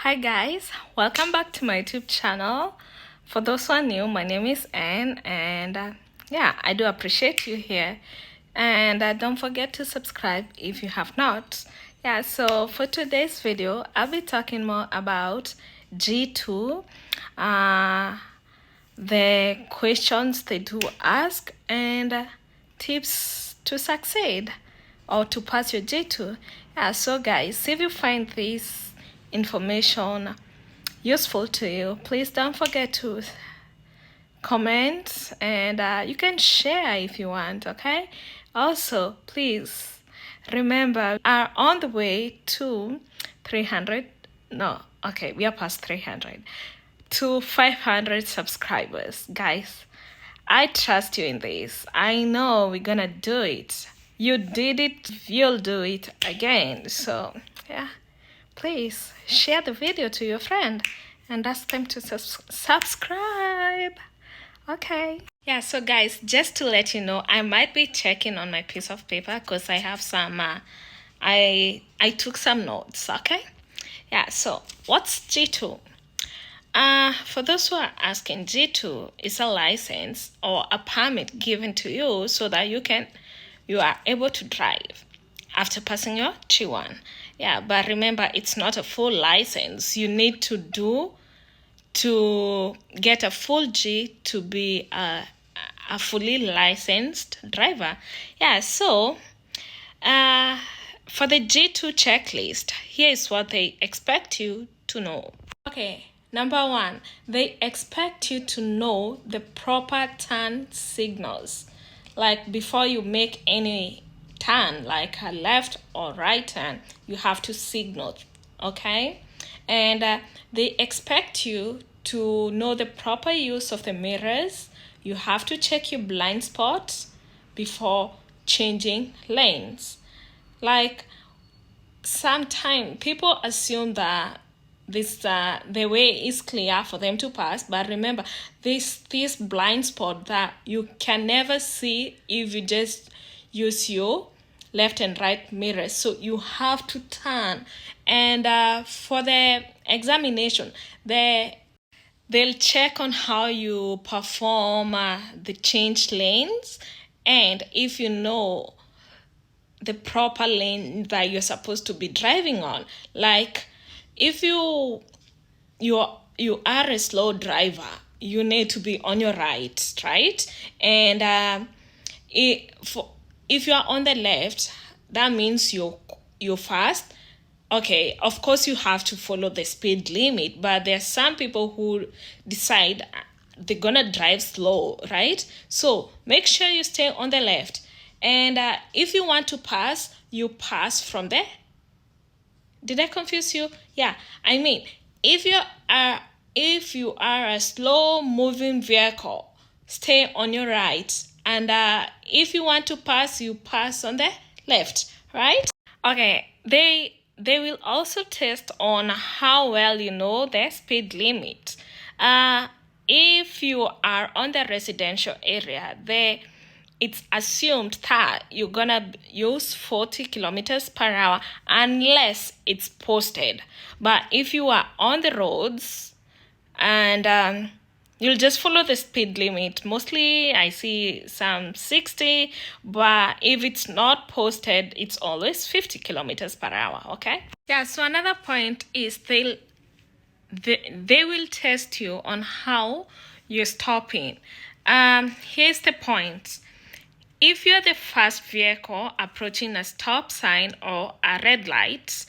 Hi guys, welcome back to my YouTube channel. For those who are new, my name is Anne, and yeah, I do appreciate you here. And don't forget to subscribe if you have not. Yeah, so for today's video, I'll be talking more about G2, the questions they do ask, and tips to succeed or to pass your G2. Yeah, so guys, if you find this information useful to you, please don't forget to comment, and you can share if you want. Okay, also please remember we are on the way to 300. No, okay, we are past 300 to 500 subscribers. Guys, I trust you in this. I know we're gonna do it. You did it, you'll do it again. So yeah, please share the video to your friend and ask them to subscribe. Okay. Yeah, so guys, just to let you know, I might be checking on my piece of paper because I have some, I took some notes, okay? Yeah, so what's G2? For those who are asking, G2 is a license or a permit given to you so that you are able to drive after passing your G1. Yeah, but remember, it's not a full license. You need to get a full G to be a fully licensed driver. Yeah, so for the G2 checklist, here is what they expect you to know. Okay, number one, they expect you to know the proper turn signals. Like before you make any turn, like a left or right turn, you have to signal, okay? And they expect you to know the proper use of the mirrors. You have to check your blind spots before changing lanes. Like sometimes people assume that the way is clear for them to pass, but remember this blind spot that you can never see if you just use your left and right mirrors. So you have to turn, and for the examination, they'll check on how you perform the change lanes, and if you know the proper lane that you're supposed to be driving on. Like if you are a slow driver, you need to be on your right, and if you are on the left, that means you're fast. Okay, of course you have to follow the speed limit, but there are some people who decide they're gonna drive slow, right? So make sure you stay on the left, and if you want to pass, you pass from there. Did I confuse you? Yeah, I mean, if you are a slow moving vehicle, stay on your right, and if you want to pass, you pass on the left, right? Okay, they will also test on how well you know the speed limit. If you are on the residential area, it's assumed that you're gonna use 40 kilometers per hour unless it's posted. But if you are on the roads, and you'll just follow the speed limit. Mostly I see some 60, but if it's not posted, it's always 50 kilometers per hour, okay? Yeah, so another point is they will test you on how you're stopping. Here's the point. If you're the first vehicle approaching a stop sign or a red light,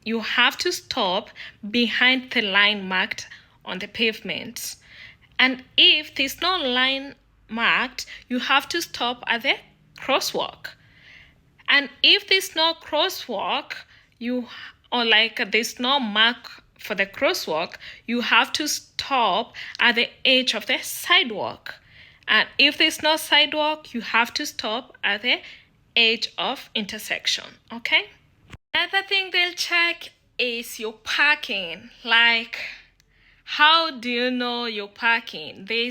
you have to stop behind the line marked on the pavement. And if there's no line marked, you have to stop at the crosswalk. And if there's no crosswalk, there's no mark for the crosswalk, you have to stop at the edge of the sidewalk. And if there's no sidewalk, you have to stop at the edge of intersection, okay? Another thing they'll check is your parking. Like, how do you know you're parking? They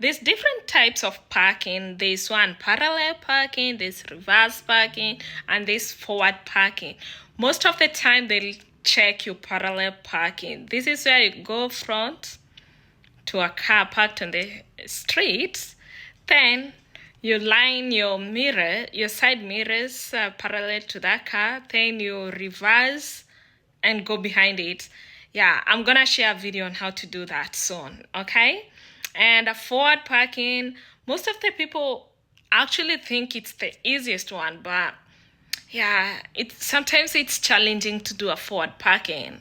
there's different types of parking. There's one parallel parking, there's reverse parking, and there's forward parking. Most of the time, they'll check your parallel parking. This is where you go front to a car parked on the street. Then you line your side mirrors parallel to that car. Then you reverse and go behind it. Yeah, I'm gonna share a video on how to do that soon, okay? And a forward parking, most of the people actually think it's the easiest one, but yeah, sometimes it's challenging to do a forward parking.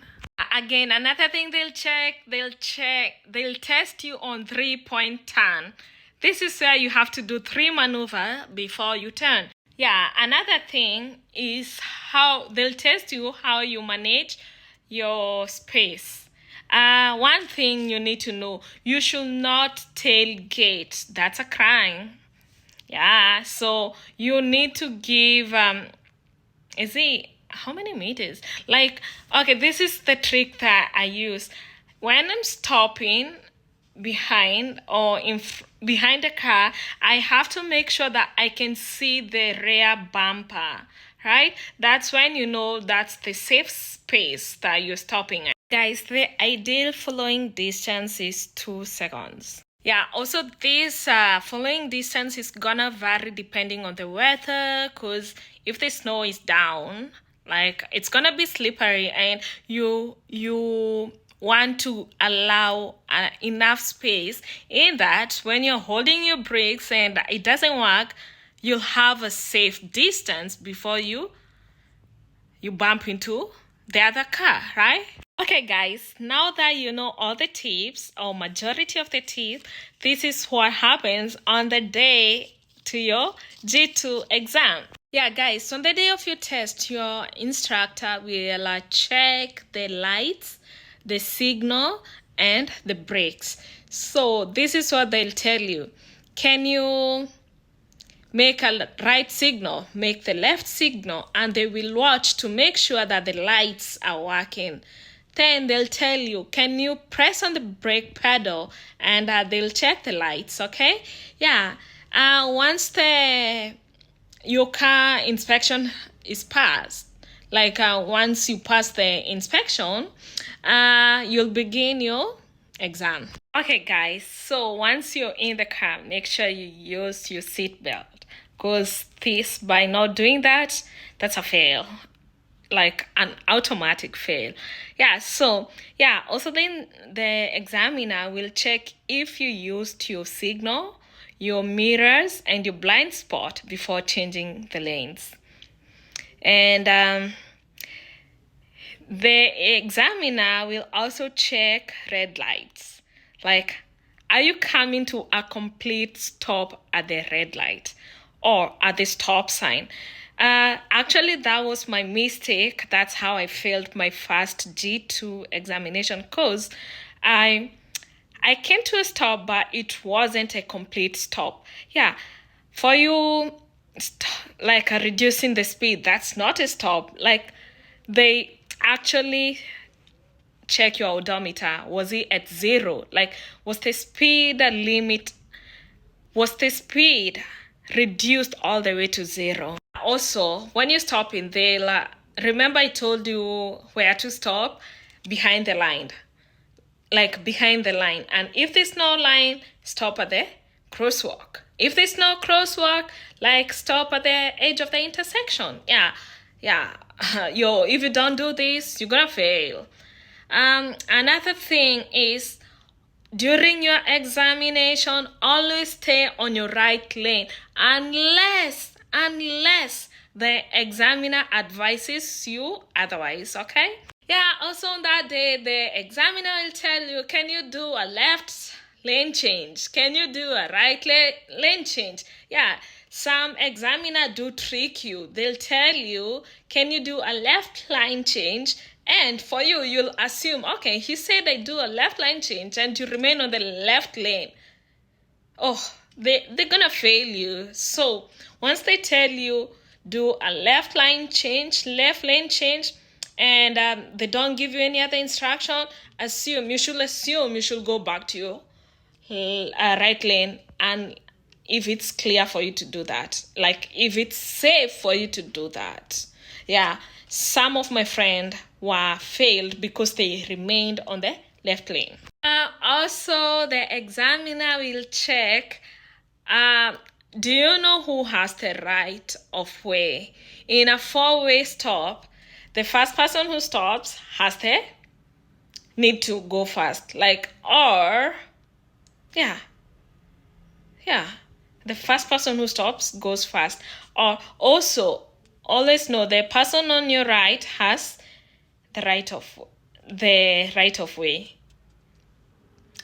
Again, another thing they'll test you on 3-point turn. This is where you have to do 3 maneuver before you turn. Yeah, another thing is how they'll test you how you manage your space. One thing you need to know, you should not tailgate. That's a crime. Yeah, so you need to give, how many meters? Like, okay, this is the trick that I use. When I'm stopping behind or behind the car, I have to make sure that I can see the rear bumper, right? That's when you know that's the safe space that you're stopping at. Guys, the ideal following distance is 2 seconds. Yeah, also this following distance is gonna vary depending on the weather, because if the snow is down, like, it's gonna be slippery, and you want to allow enough space in that when you're holding your brakes and it doesn't work, you'll have a safe distance before you bump into the other car, right? Okay, guys, now that you know all the tips, or majority of the tips, this is what happens on the day to your G2 exam. Yeah, guys, on the day of your test, your instructor will check the lights, the signal, and the brakes. So this is what they'll tell you. Can you make a right signal, make the left signal, and they will watch to make sure that the lights are working. Then they'll tell you, can you press on the brake pedal, and they'll check the lights, okay? Yeah, once your car inspection is passed, like once you pass the inspection, you'll begin your exam. Okay, guys, so once you're in the car, make sure you use your seatbelt, because by not doing that, that's a fail, like an automatic fail. Yeah, so yeah, also then the examiner will check if you used your signal, your mirrors, and your blind spot before changing the lanes. And the examiner will also check red lights. Like, are you coming to a complete stop at the red light or at the stop sign? Actually, that was my mistake. That's how I failed my first G2 examination, because I came to a stop, but it wasn't a complete stop. Yeah, for you, like reducing the speed, that's not a stop. Like, they actually check your odometer. Was it at 0? Like, was the speed reduced all the way to 0? Also, when you're stopping, they'll remember I told you where to stop? Behind the line. Like, behind the line. And if there's no line, stop at the crosswalk. If there's no crosswalk, like, stop at the edge of the intersection. Yeah. If you don't do this, you're gonna fail. Another thing is, during your examination, always stay on your right lane unless the examiner advises you otherwise, okay? Yeah, also on that day, the examiner will tell you, can you do a left lane change? Can you do a right lane change? Yeah, some examiner do trick you. They'll tell you, can you do a left line change? And for you, you'll assume, okay, he said I do a left line change, and you remain on the left lane. Oh, they're gonna fail you. So once they tell you do a left lane change, and they don't give you any other instruction, you should go back to your right lane, and if it's clear for you to do that, like if it's safe for you to do that. Yeah, some of my friends were failed because they remained on the left lane. Also, the examiner will check, do you know who has the right of way? In a four-way stop, the first person who stops has the need to go first. Like, or, yeah, the first person who stops goes first. Or also, always know the person on your right has the right of way.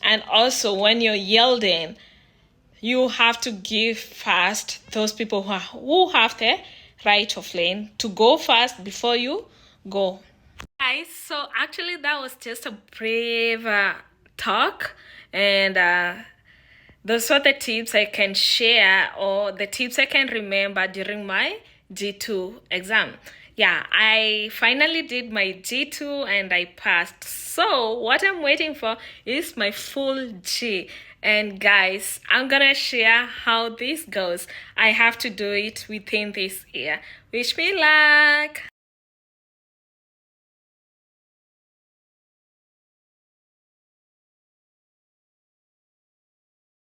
And also, when you're yielding, you have to give first those people who have the right of lane to go first before you go. Guys, so actually that was just a brave talk, and those are the tips I can share, or the tips I can remember during my G2 exam. Yeah, I finally did my G2 and I passed. So what I'm waiting for is my full G. And guys, I'm gonna share how this goes. I have to do it within this year. Wish me luck.